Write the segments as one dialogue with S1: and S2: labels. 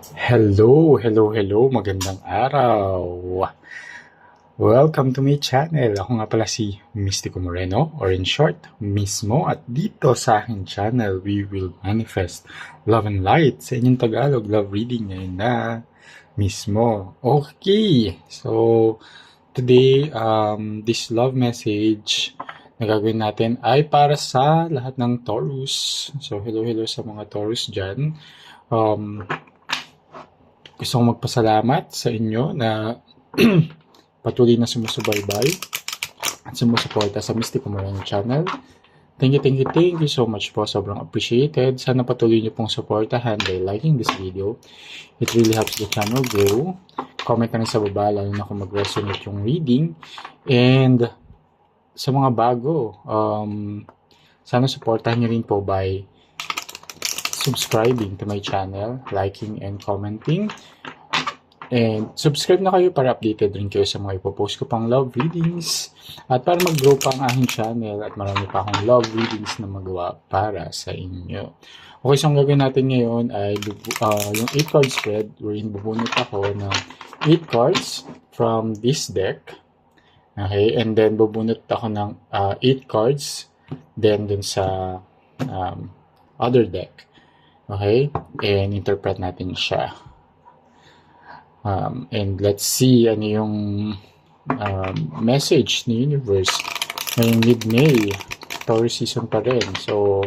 S1: Hello, magandang araw. Welcome to my channel. Ako nga pala si Mystico Moreno, or in short, Mismo. At dito sa aking channel, we will manifest love and light. Sa inyong Tagalog, love reading ngayon na Mismo. Okay, so today, this love message na gagawin natin ay para sa lahat ng Taurus. So hello sa mga Taurus dyan. Gusto kong magpasalamat sa inyo na patuloy na sumusubaybay at sumusuporta sa Mystico Moreno channel. Thank you so much po. Sobrang appreciated. Sana patuloy niyo pong supportahan by liking this video. It really helps the channel grow. Comment na rin sa baba, lalo na kung mag-resonate yung reading. And sa mga bago, sana supportahan niyo rin po by subscribing to my channel, liking and commenting. And subscribe na kayo para updated rin kayo sa mga ipopost ko pang love readings at para mag-grow pa ang aking channel at marami pa akong love readings na magawa para sa inyo. Okay, so ang gagawin natin ngayon ay yung 8 card spread wherein bubunot ako ng 8 cards from this deck. Okay, and then bubunot ako ng 8 cards then dun sa other deck. Okay, and interpret natin siya. And let's see ano yung message ni universe ngayong mid-May. Taurus season pa rin. So,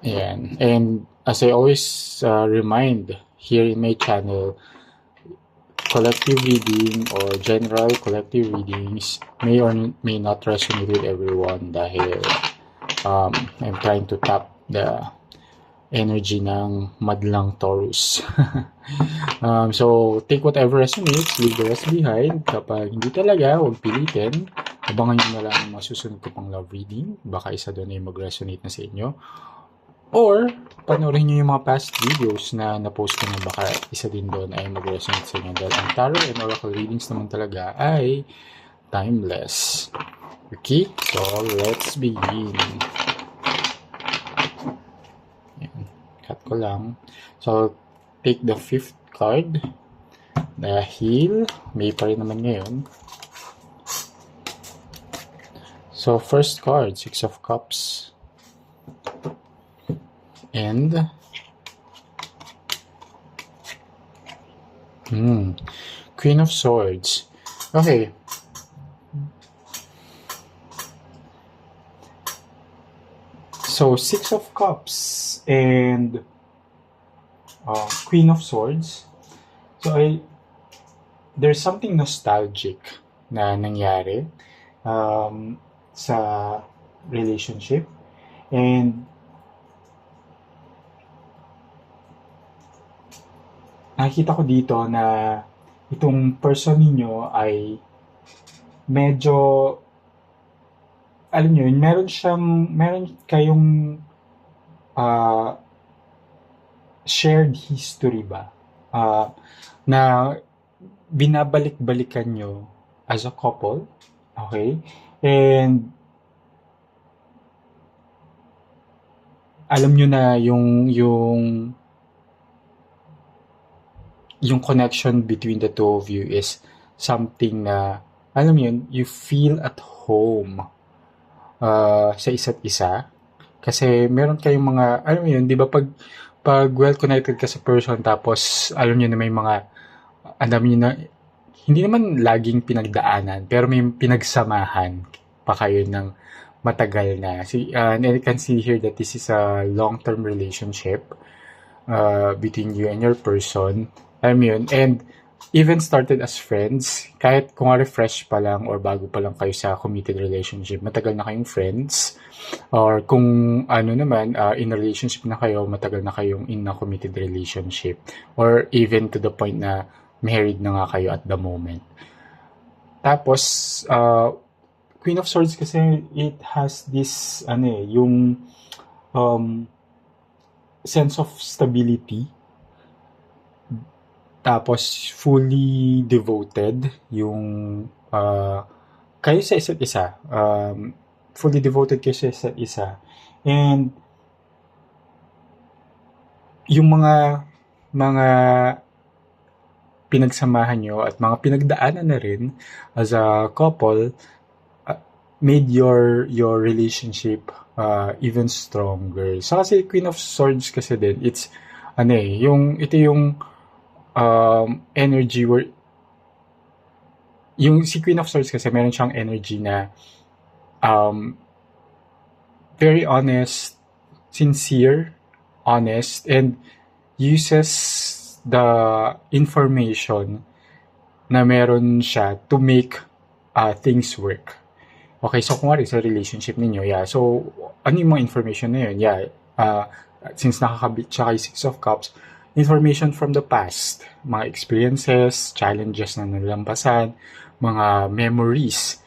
S1: ayan. And as I always remind here in my channel, collective reading or general collective readings may or may not resonate with everyone dahil I'm trying to tap the energy ng madlang Taurus. So, take whatever resonates, leave the rest behind. Kapag hindi talaga, huwag pilitin. Abangan nyo na lang ang masusunod ko pang love reading. Baka isa doon ay mag-resonate na sa inyo. Or, panoorin nyo yung mga past videos na na-post ko na baka isa din doon ay mag-resonate sa inyo. Dahil ang tarot and oracle readings naman talaga ay timeless. Okay, so let's begin. Ayan, cut ko lang. So, I'll take the 5th card. Dahil, may pa rin naman ngayon. So, first card, 6 of Cups. And Queen of Swords. Okay. So, 6 of Cups and Queen of Swords. So, there's something nostalgic na nangyari sa relationship. And nakikita ko dito na itong person ninyo ay medyo, alam nyo, meron kayong shared history ba na binabalik-balikan nyo as a couple, okay? And alam nyo na yung connection between the two of you is something na, alam yun, you feel at home sa isa't isa. Kasi meron kayong mga, alam mo yun, di ba pag well connected ka sa person tapos alam nyo na may mga, alam nyo na, hindi naman laging pinagdaanan, pero may pinagsamahan pa kayo ng matagal na. And I can see here that this is a long-term relationship between you and your person. Alam mo yun, and even started as friends, kahit kung refresh pa lang or bago pa lang kayo sa committed relationship, matagal na kayong friends, or kung ano naman, in a relationship na kayo, matagal na kayong in a committed relationship, or even to the point na married na nga kayo at the moment. Tapos, Queen of Swords kasi, it has this, yung sense of stability. Tapos, fully devoted yung kayo sa isa't isa. Fully devoted kayo sa isa't isa. And yung mga pinagsamahan nyo at mga pinagdaanan na rin as a couple made your relationship even stronger. So kasi Queen of Swords kasi din, it's ito yung energy where yung si Queen of Swords kasi meron siyang energy na um, very honest, sincere, honest, and uses the information na meron siya to make things work. Okay, so kung sa relationship ninyo, yeah. So, ano yung mga information na yun? Yeah, since nakakabit siya kay Six of Cups, information from the past, mga experiences, challenges na nalampasan, mga memories,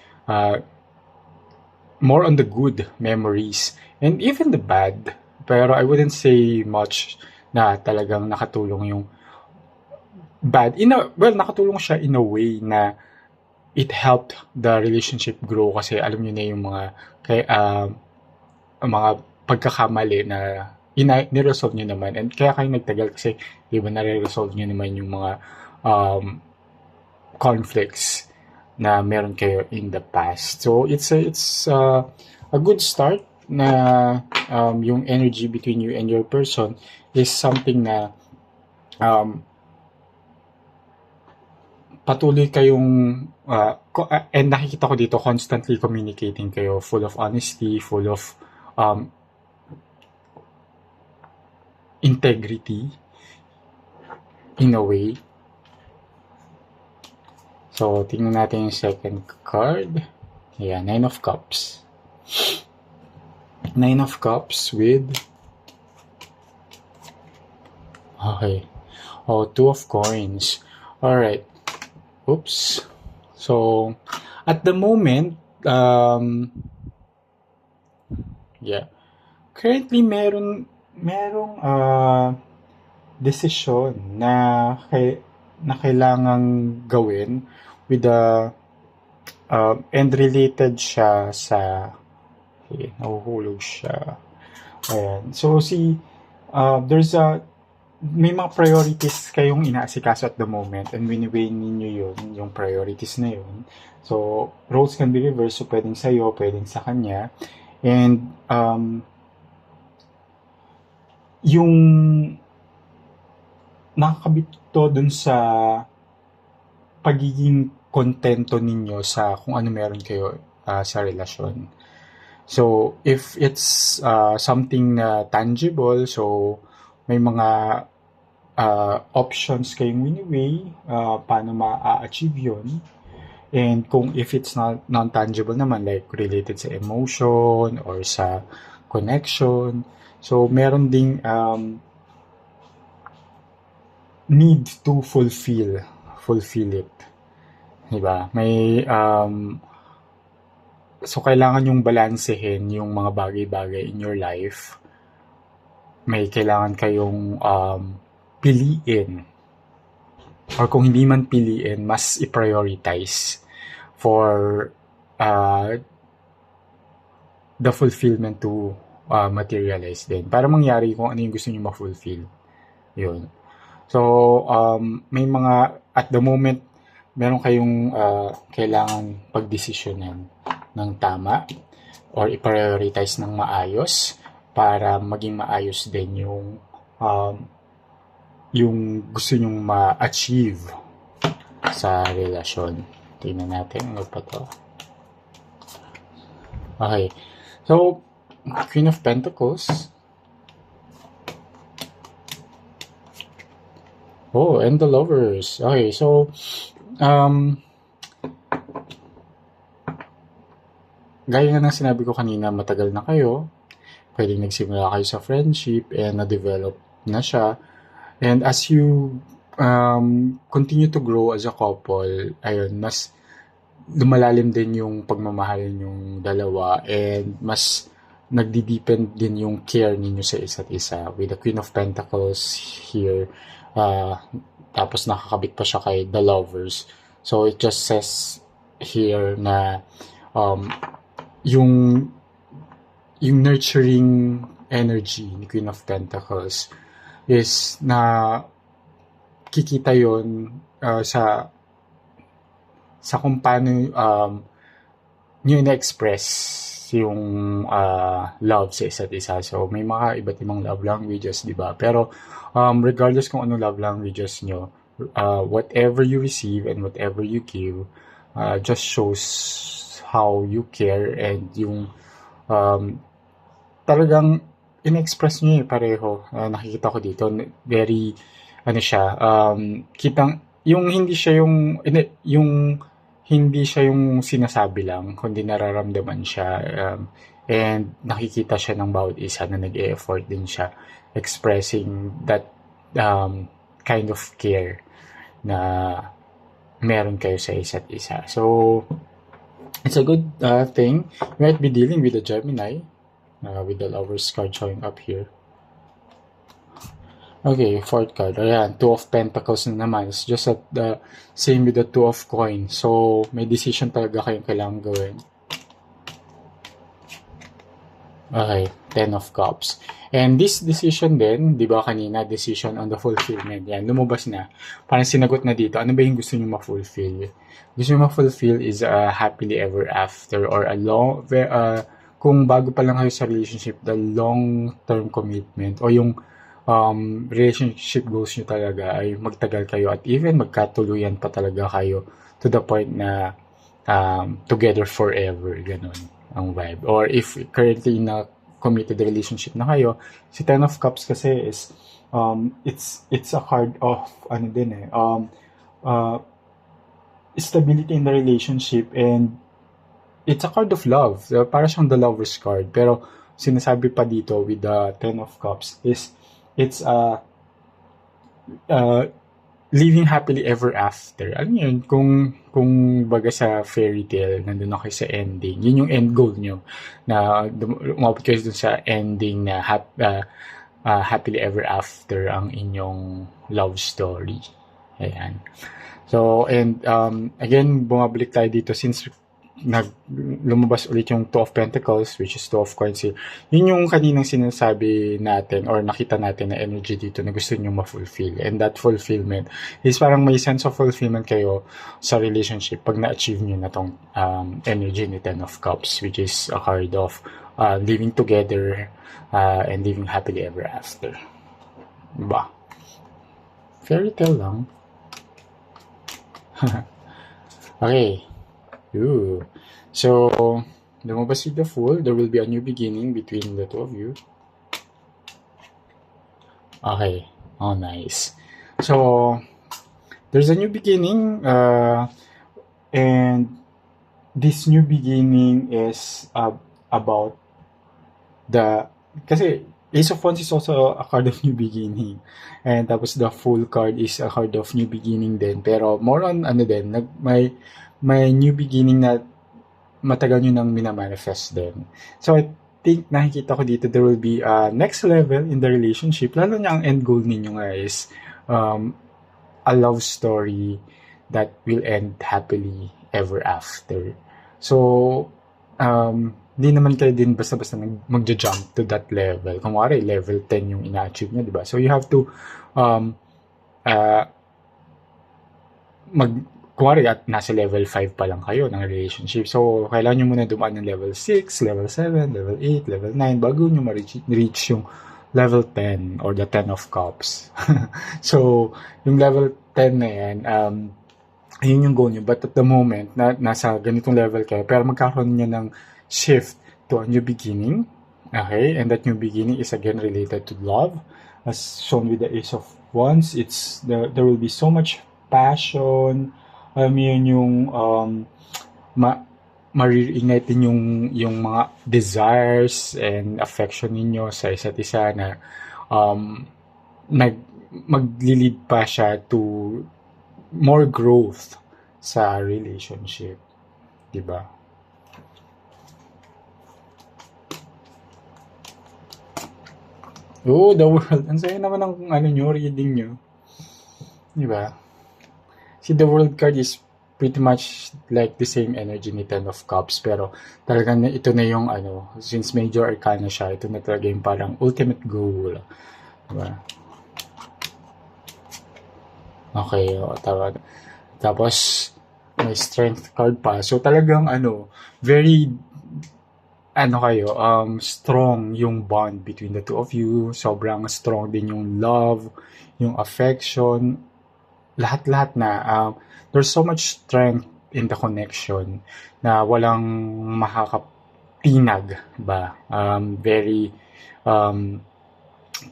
S1: more on the good memories, and even the bad. Pero I wouldn't say much na talagang nakatulong yung bad. Nakatulong siya in a way na it helped the relationship grow kasi alam niyo na yung mga pagkakamali na ni-resolve niyo naman, and kaya kayo nagtagal kasi di ba nare-resolve niyo naman yung mga um, conflicts na meron kayo in the past. So it's a good start na yung energy between you and your person is something na patuloy kayong and nakikita ko dito constantly communicating kayo, full of honesty, full of integrity in a way. So, tingnan natin yung second card. Yeah, Nine of Cups. Nine of Cups with okay. Oh, Two of Coins. Alright. Oops. So, at the moment, yeah. Currently, merong desisyon na kailangang gawin with the and related siya sa nahuhulog siya. Ayan. So, may mga priorities kayong inaasikaso at the moment, and wini-weigh ninyo yun, yung priorities na yun. So, roles can be reversed. So, pwedeng sa'yo, pwedeng sa kanya. And, yung nakakabit to dun sa pagiging kontento ninyo sa kung ano meron kayo sa relasyon. So, if it's something tangible, so may mga options kayong wini-weigh paano ma-achieve yun. And if it's not non-tangible naman, like related sa emotion or sa connection, so meron ding need to fulfill it. Diba? May so kailangan yung balansehin yung mga bagay-bagay in your life. May kailangan kayong piliin, or kung hindi man piliin, mas i-prioritize for the fulfillment to materialize din. Para mangyari kung ano yung gusto nyo ma-fulfill. Yun. So, may mga, at the moment, meron kayong kailangan pagdesisyonan ng tama or i-prioritize ng maayos para maging maayos din yung gusto nyong ma-achieve sa relasyon. Tingnan natin ano pa to. Okay. So, Queen of Pentacles. Oh, and the Lovers. Okay, so gaya nga ng sinabi ko kanina, matagal na kayo. Pwedeng nagsimula kayo sa friendship and na-develop na siya. And as you continue to grow as a couple, ayun, mas lumalalim din yung pagmamahal yung dalawa, and mas nagdi-deepen din yung care ninyo sa isa't isa. With the Queen of Pentacles here, tapos nakakabit pa siya kay the Lovers. So it just says here na yung nurturing energy ni Queen of Pentacles is na kikita yon sa kung paano nyo na-express yung love sa isa't isa. So, may mga iba't ibang love languages, di ba? Pero, regardless kung ano love languages nyo, whatever you receive and whatever you give, just shows how you care and yung talagang in-express nyo pareho. Nakikita ko dito, very, ano siya, kitang, yung hindi siya yung sinasabi lang, kundi nararamdaman siya. And nakikita siya ng bawat isa na nag-e-effort din siya expressing that kind of care na meron kayo sa isa't isa. So, it's a good thing. You might be dealing with a Gemini with the Lovers card showing up here. Okay, fourth card. Ayan, Two of Pentacles na naman. It's just at the same with the Two of Coins. So, may decision talaga kayong kailangan gawin. Okay, Ten of Cups. And this decision din, di ba kanina, decision on the fulfillment. Yan, lumabas na. Parang sinagot na dito. Ano ba yung gusto nyo ma-fulfill? Gusto nyo ma-fulfill is a happily ever after or a long, kung bago pa lang kayo sa relationship, the long-term commitment o yung relationship goals nyo talaga ay magtagal kayo at even magkatuluyan pa talaga kayo to the point na together forever, ganun ang vibe. Or if currently na committed relationship na kayo, si Ten of Cups kasi is it's a card of ano din stability in the relationship, and it's a card of love. Para siyang the Lover's card, pero sinasabi pa dito with the Ten of Cups is it's living happily ever after. Alam niyo yun, kung baga sa fairy tale, nandun na kayo sa ending. Yun yung end goal nyo. Na umabot kayo dun sa ending na happily ever after ang inyong love story. Ayan. So, and again, bumabalik tayo dito since lumabas ulit yung Two of Pentacles, which is Two of Coins. Yun yung kaninang sinasabi natin or nakita natin na energy dito na gusto nyo ma-fulfill. And that fulfillment is parang may sense of fulfillment kayo sa relationship pag na-achieve nyo na tong energy ni Ten of Cups, which is a card of living together and living happily ever after. Diba? Fairy tale lang. Okay. Ooh. So, lumabas with the Fool. There will be a new beginning between the two of you. Okay. Oh, nice. So, there's a new beginning. And this new beginning is about the... Kasi, Ace of Wands is also a card of new beginning. And tapos the Fool card is a card of new beginning din. Pero more on ano din, may new beginning na matagal nyo nang minamanifest din. So, I think nakikita ko dito there will be a next level in the relationship. Lalo na ang end goal ninyo nga is a love story that will end happily ever after. So, hindi naman kayo din basta-basta magja-jump to that level. Kung wari, level 10 yung ina-achieve nyo, diba? So, you have to kuwari at nasa level 5 pa lang kayo ng relationship. So, kailangan nyo muna dumaan ng level 6, level 7, level 8, level 9 bago nyo ma-reach yung level 10 or the 10 of Cups. So, yung level 10 na yan, yun yung goal nyo. But at the moment, nasa ganitong level kayo, pero magkakaroon nyo ng shift to a new beginning. Okay? And that new beginning is again related to love. As shown with the Ace of Wands, there will be so much passion. Alam mo yun yung ma-reignite din yung mga desires and affection ninyo sa isa't isa na maglilid pa siya to more growth sa relationship. Diba? Oh, the World. Ang saya naman ng reading nyo. Diba? See, the World card is pretty much like the same energy ni Ten of Cups, pero talagang ito na yung since Major Arcana siya, ito na talaga yung parang ultimate goal. Diba? Okay, tama. Tapos, may strength card pa. So, talagang very kayo, strong yung bond between the two of you. Sobrang strong din yung love, yung affection, lahat-lahat na. There's so much strength in the connection na walang makakatinag ba. Very, um,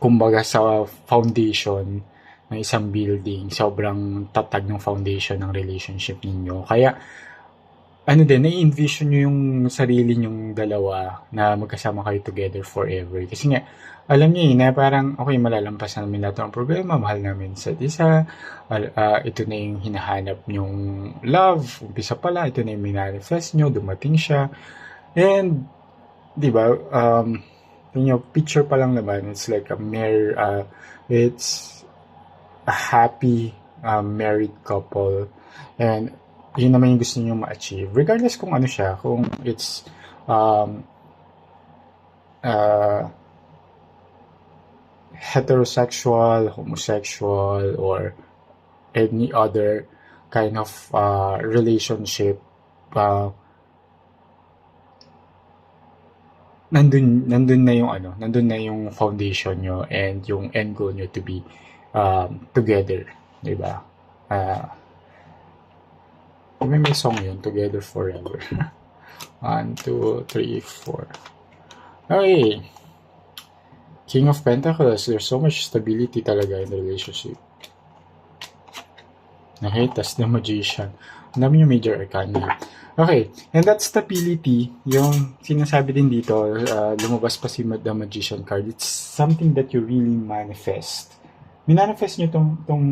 S1: kumbaga sa foundation ng isang building, sobrang tatag ng foundation ng relationship ninyo. Kaya, nai-envision nyo yung sarili nyong dalawa na magkasama kayo together forever. Kasi nga, alam niyo na parang, okay, malalampasan namin lahat ng problema, mahal namin sa isa, ito na yung hinahanap nyong love, umpisa pa lang, ito na yung minanifest nyo, dumating siya. And, di ba, picture pa lang naman, it's like it's a happy married couple. And yun naman yung gusto niyo ma-achieve. Regardless kung ano siya, kung it's heterosexual, homosexual, or any other kind of relationship, nandun na yung foundation nyo and yung end goal nyo to be together, di ba? May song yun, Together Forever. 1, 2, 3, 4. Okay. King of Pentacles, there's so much stability talaga in the relationship. Okay, tas the Magician. Ang dami yung major arcana. Okay, and that stability, yung sinasabi din dito, lumabas pa si the Magician card, it's something that you really manifest. Minanifest nyo tong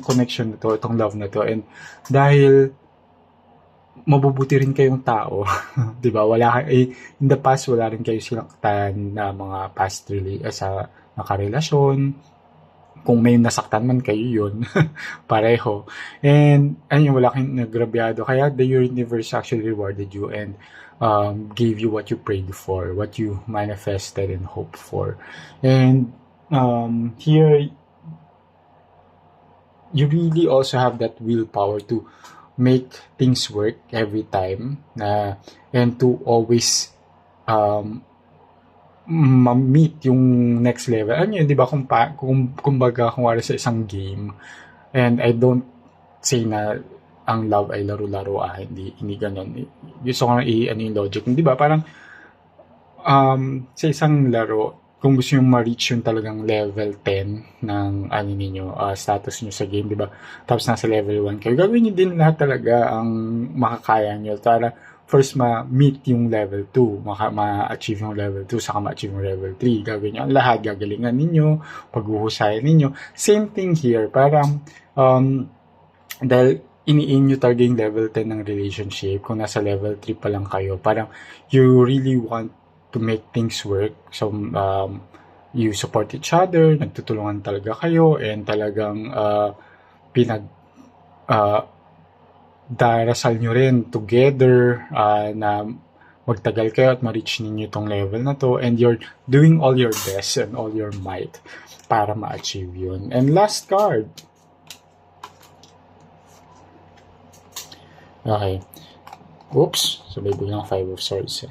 S1: connection na to, itong love na to, and dahil mabubuti rin kayong tao, 'di ba? In the past wala rin kayo sinaktan na mga past sa nakarelasyon. Kung may nasaktan man kayo yun, pareho. And wala kayong nagrabyado. Kaya the universe actually rewarded you and gave you what you prayed for, what you manifested and hoped for. And here, you really also have that willpower to make things work every time and to always ma-meet yung next level. Yun, di ba, kumbaga, kung wala sa isang game, and I don't say na ang love ay laro-laro, hindi ganun. Gusto ko na yung logic. Di ba, parang, sa isang laro, kung gusto nyo ma-reach yung talagang level 10 ng status nyo sa game, di ba? Tapos nasa level 1 kayo, gagawin nyo din lahat talaga ang makakaya nyo para first ma-meet yung level 2, ma-achieve yung level 2, saka ma-achieve yung level 3. Gagawin nyo ang lahat, gagalingan ninyo, paghuhusayan ninyo. Same thing here, parang dahil ini-aim nyo talaga yung level 10 ng relationship, kung nasa level 3 pa lang kayo, parang you really want to make things work. So, you support each other, nagtutulungan talaga kayo, and talagang darasal nyo rin together na magtagal kayo at ma-reach ninyo itong level na to, and you're doing all your best and all your might para ma-achieve yun. And last card. Okay. Oops. So, may biglang 5 of Swords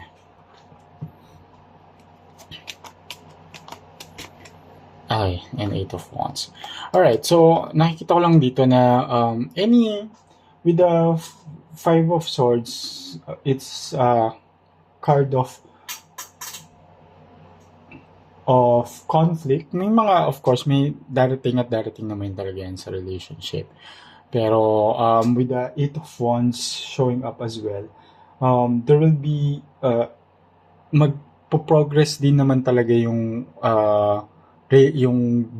S1: Okay, and 8 of Wands. Alright, so nakikita ko lang dito na with the 5 of Swords, it's a card of conflict. May mga, of course, may darating naman talaga yan sa relationship. Pero with the 8 of Wands showing up as well, there will be magpo-progress din naman talaga yung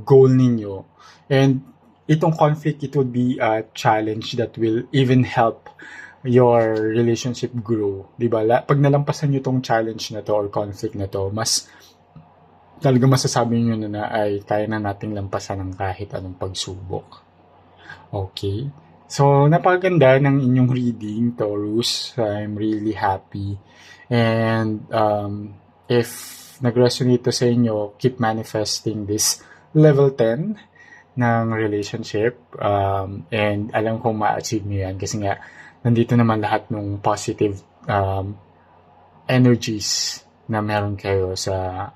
S1: goal ninyo. And itong conflict, it would be a challenge that will even help your relationship grow. Diba? Pag nalampasan nyo tong challenge na to or conflict na to, mas talaga masasabi nyo na ay kaya na nating lampasan ng kahit anong pagsubok. Okay? So, napakaganda ng inyong reading, Taurus. I'm really happy. And if nag-resonate to sa inyo, keep manifesting this level 10 ng relationship, and alam kong ma-achieve nyo yan kasi nga nandito naman lahat ng positive energies na meron kayo sa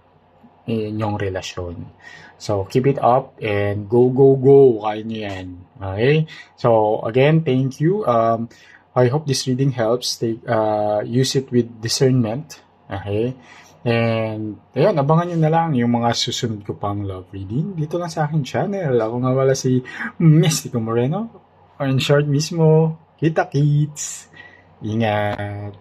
S1: inyong relasyon. So, keep it up and go, go, go. Kaya nyo yan. Okay? So, again, thank you. I hope this reading helps. Use it with discernment. Okay? And, ayun, abangan nyo na lang yung mga susunod ko pang love reading dito lang sa aking channel. Ako nga wala si Mystico Moreno. Or in short mismo, kita kits. Ingat.